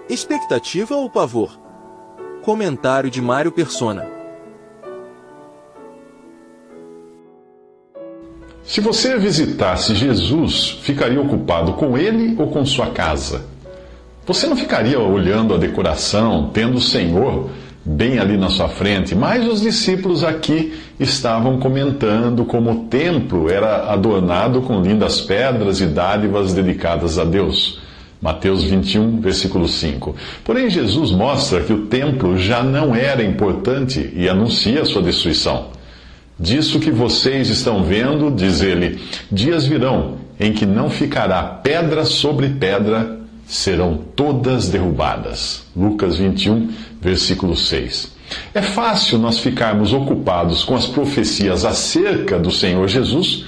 Expectativa ou pavor? Comentário de Mário Persona. Se você visitasse Jesus, ficaria ocupado com ele ou com sua casa? Você não ficaria olhando a decoração, tendo o Senhor bem ali na sua frente, mas os discípulos aqui estavam comentando como o templo era adornado com lindas pedras e dádivas dedicadas a Deus. Mateus 21, versículo 5. Porém, Jesus mostra que o templo já não era importante e anuncia a sua destruição. Disso que vocês estão vendo, diz ele, dias virão em que não ficará pedra sobre pedra, serão todas derrubadas. Lucas 21, versículo 6. É fácil nós ficarmos ocupados com as profecias acerca do Senhor Jesus,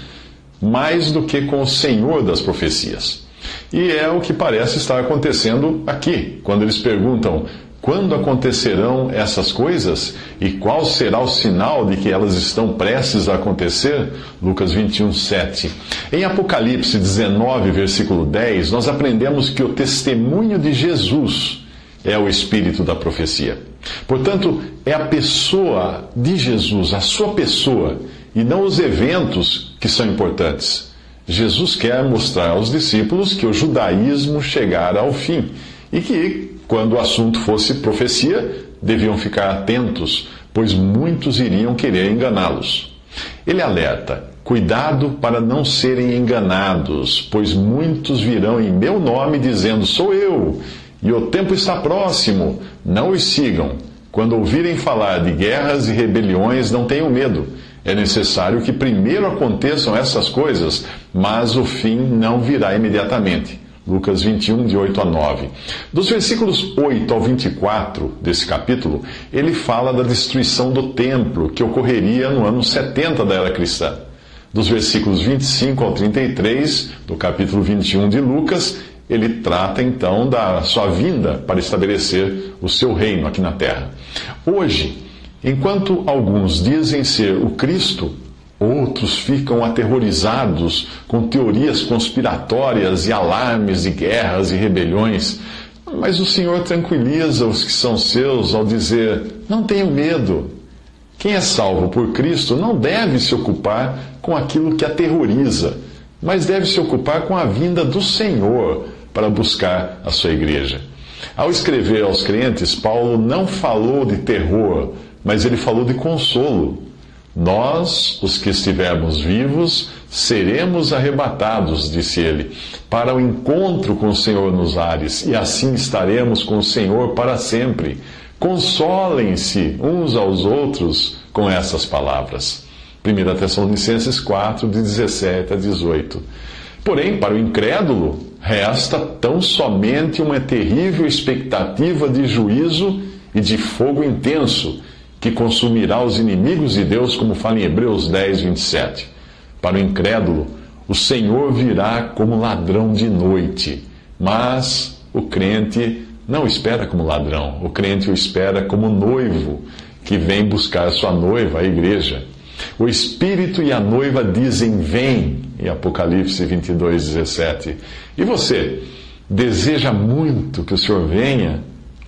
mais do que com o Senhor das profecias. E é o que parece estar acontecendo aqui, quando eles perguntam: quando acontecerão essas coisas? E qual será o sinal de que elas estão prestes a acontecer? Lucas 21, 7. Em Apocalipse 19, versículo 10, nós aprendemos que o testemunho de Jesus é o espírito da profecia. Portanto, é a pessoa de Jesus, a sua pessoa, e não os eventos que são importantes. Jesus quer mostrar aos discípulos que o judaísmo chegara ao fim e que, quando o assunto fosse profecia, deviam ficar atentos, pois muitos iriam querer enganá-los. Ele alerta: cuidado para não serem enganados, pois muitos virão em meu nome dizendo: sou eu, e o tempo está próximo. Não os sigam. Quando ouvirem falar de guerras e rebeliões, não tenham medo. É necessário que primeiro aconteçam essas coisas, mas o fim não virá imediatamente. Lucas 21, de 8 a 9. Dos versículos 8 ao 24 desse capítulo, ele fala da destruição do templo, que ocorreria no ano 70 da era cristã. Dos versículos 25 ao 33, do capítulo 21 de Lucas, ele trata então da sua vinda para estabelecer o seu reino aqui na terra. Hoje, enquanto alguns dizem ser o Cristo, outros ficam aterrorizados com teorias conspiratórias e alarmes de guerras e rebeliões. Mas o Senhor tranquiliza os que são seus ao dizer: não tenham medo. Quem é salvo por Cristo não deve se ocupar com aquilo que aterroriza, mas deve se ocupar com a vinda do Senhor para buscar a sua igreja. Ao escrever aos crentes, Paulo não falou de terror, mas ele falou de consolo. Nós, os que estivermos vivos, seremos arrebatados, disse ele, para o encontro com o Senhor nos ares, e assim estaremos com o Senhor para sempre. Consolem-se uns aos outros com essas palavras. 1 Tessalonicenses 4, de 17 a 18. Porém, para o incrédulo, resta tão somente uma terrível expectativa de juízo e de fogo intenso, que consumirá os inimigos de Deus, como fala em Hebreus 10, 27. Para o incrédulo, o Senhor virá como ladrão de noite, mas o crente não espera como ladrão, o crente o espera como noivo, que vem buscar sua noiva, a igreja. O Espírito e a noiva dizem: vem, em Apocalipse 22, 17. E você, deseja muito que o Senhor venha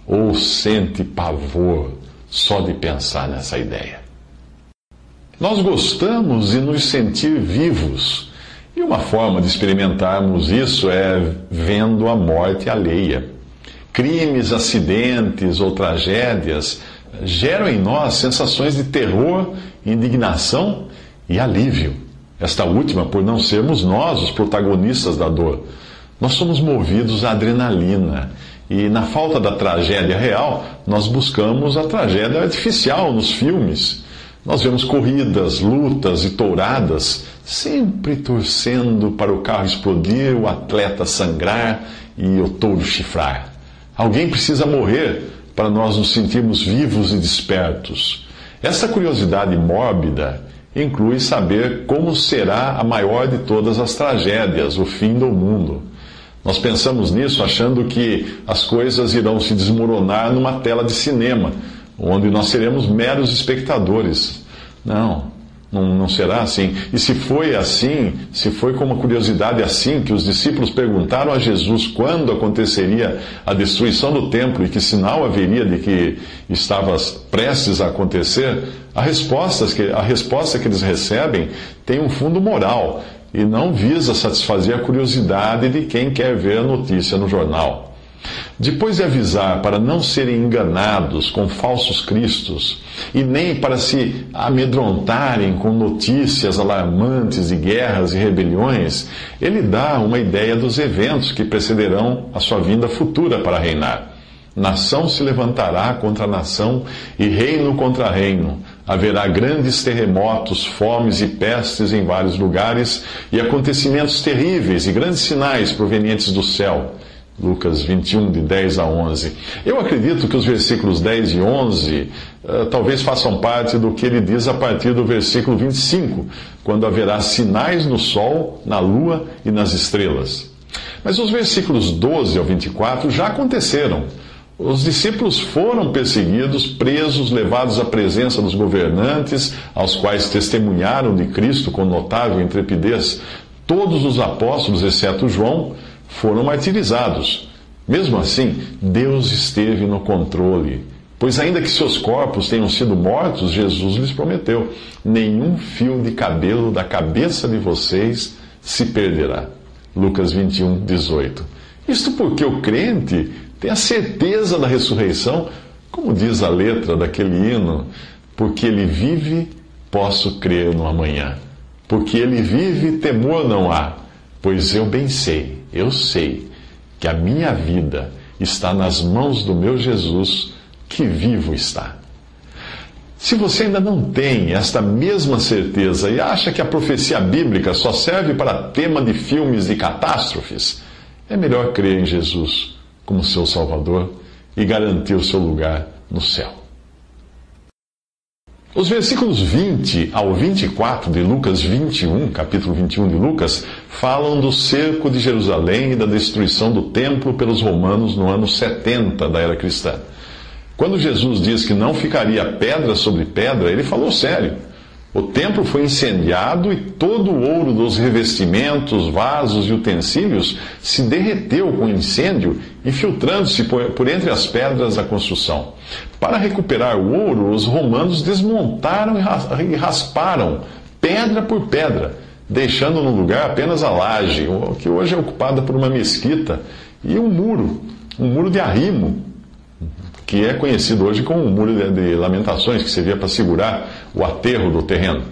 ou sente pavor só de pensar nessa ideia? Nós gostamos de nos sentir vivos, e uma forma de experimentarmos isso é vendo a morte alheia. Crimes, acidentes ou tragédias geram em nós sensações de terror, indignação e alívio. Esta última por não sermos nós os protagonistas da dor. Nós somos movidos à adrenalina. E na falta da tragédia real, nós buscamos a tragédia artificial nos filmes. Nós vemos corridas, lutas e touradas, sempre torcendo para o carro explodir, o atleta sangrar e o touro chifrar. Alguém precisa morrer para nós nos sentirmos vivos e despertos. Essa curiosidade mórbida inclui saber como será a maior de todas as tragédias, o fim do mundo. Nós pensamos nisso achando que as coisas irão se desmoronar numa tela de cinema, onde nós seremos meros espectadores. Não. Não será assim? E se foi assim, se foi com uma curiosidade assim que os discípulos perguntaram a Jesus quando aconteceria a destruição do templo e que sinal haveria de que estava prestes a acontecer, a resposta que eles recebem tem um fundo moral e não visa satisfazer a curiosidade de quem quer ver a notícia no jornal. Depois de avisar para não serem enganados com falsos cristos e nem para se amedrontarem com notícias alarmantes de guerras e rebeliões, ele dá uma ideia dos eventos que precederão a sua vinda futura para reinar. Nação se levantará contra nação e reino contra reino. Haverá grandes terremotos, fomes e pestes em vários lugares e acontecimentos terríveis e grandes sinais provenientes do céu. Lucas 21, de 10 a 11. Eu acredito que os versículos 10 e 11 talvez façam parte do que ele diz a partir do versículo 25, quando haverá sinais no sol, na lua e nas estrelas. Mas os versículos 12 ao 24 já aconteceram. Os discípulos foram perseguidos, presos, levados à presença dos governantes, aos quais testemunharam de Cristo com notável intrepidez. Todos os apóstolos, exceto João, foram martirizados. Mesmo assim, Deus esteve no controle, pois ainda que seus corpos tenham sido mortos, Jesus lhes prometeu: nenhum fio de cabelo da cabeça de vocês se perderá. Lucas 21, 18. Isto porque o crente tem a certeza da ressurreição, como diz a letra daquele hino: porque ele vive, posso crer no amanhã. Porque ele vive, temor não há, pois eu bem sei, eu sei, que a minha vida está nas mãos do meu Jesus, que vivo está. Se você ainda não tem esta mesma certeza e acha que a profecia bíblica só serve para tema de filmes de catástrofes, é melhor crer em Jesus como seu Salvador e garantir o seu lugar no céu. Os versículos 20 ao 24 de Lucas 21, capítulo 21 de Lucas, falam do cerco de Jerusalém e da destruição do templo pelos romanos no ano 70 da era cristã. Quando Jesus diz que não ficaria pedra sobre pedra, ele falou sério. O templo foi incendiado e todo o ouro dos revestimentos, vasos e utensílios se derreteu com o incêndio, infiltrando-se por entre as pedras da construção. Para recuperar o ouro, os romanos desmontaram e rasparam pedra por pedra, deixando no lugar apenas a laje, que hoje é ocupada por uma mesquita, e um muro de arrimo, que é conhecido hoje como o Muro de Lamentações, que servia para segurar o aterro do terreno.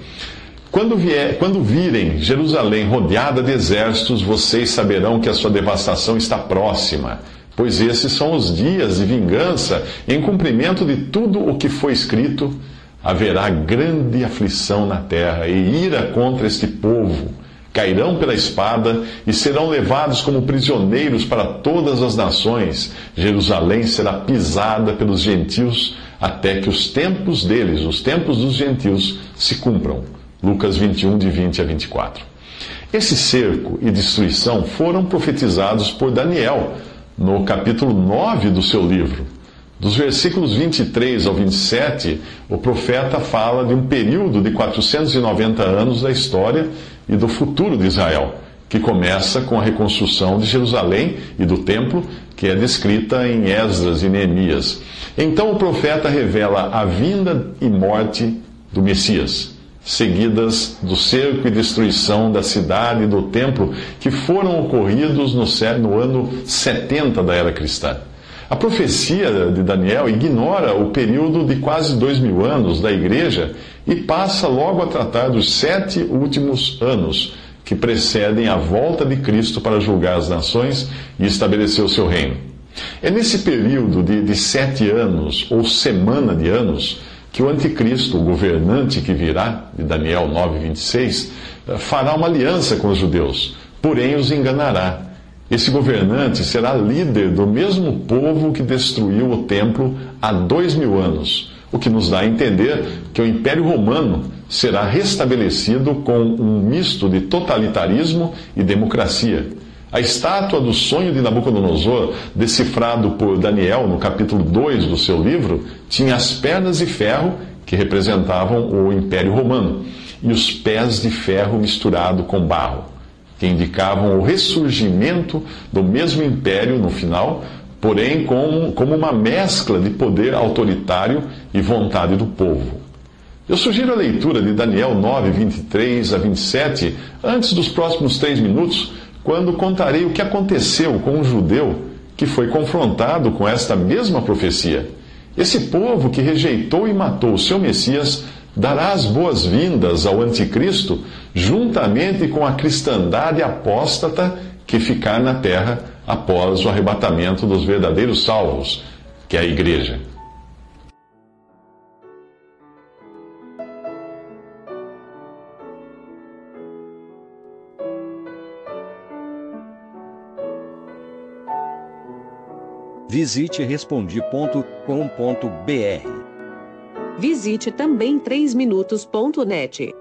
Quando virem Jerusalém rodeada de exércitos, vocês saberão que a sua devastação está próxima, pois esses são os dias de vingança, em cumprimento de tudo o que foi escrito. Haverá grande aflição na terra e ira contra este povo. Cairão pela espada e serão levados como prisioneiros para todas as nações. Jerusalém será pisada pelos gentios até que os tempos deles, os tempos dos gentios, se cumpram. Lucas 21, de 20 a 24. Esse cerco e destruição foram profetizados por Daniel no capítulo 9 do seu livro. Dos versículos 23 ao 27, o profeta fala de um período de 490 anos da história e do futuro de Israel, que começa com a reconstrução de Jerusalém e do templo, que é descrita em Esdras e Neemias. Então o profeta revela a vinda e morte do Messias, seguidas do cerco e destruição da cidade e do templo, que foram ocorridos no ano 70 da era cristã. A profecia de Daniel ignora o período de quase 2000 anos da igreja e passa logo a tratar dos 7 últimos anos que precedem a volta de Cristo para julgar as nações e estabelecer o seu reino. É nesse período de 7 anos, ou semana de anos, que o anticristo, o governante que virá, de Daniel 9:26, fará uma aliança com os judeus, porém os enganará. Esse governante será líder do mesmo povo que destruiu o templo há 2000 anos, o que nos dá a entender que o Império Romano será restabelecido com um misto de totalitarismo e democracia. A estátua do sonho de Nabucodonosor, decifrado por Daniel no capítulo 2 do seu livro, tinha as pernas de ferro que representavam o Império Romano, e os pés de ferro misturado com barro, que indicavam o ressurgimento do mesmo império no final, porém como uma mescla de poder autoritário e vontade do povo. Eu sugiro a leitura de Daniel 9, 23 a 27, antes dos próximos 3 minutos, quando contarei o que aconteceu com um judeu que foi confrontado com esta mesma profecia. Esse povo que rejeitou e matou o seu Messias dará as boas-vindas ao Anticristo, juntamente com a cristandade apóstata que ficar na terra após o arrebatamento dos verdadeiros salvos, que é a igreja. Visite Respondi.com.br. Visite também 3minutos.net.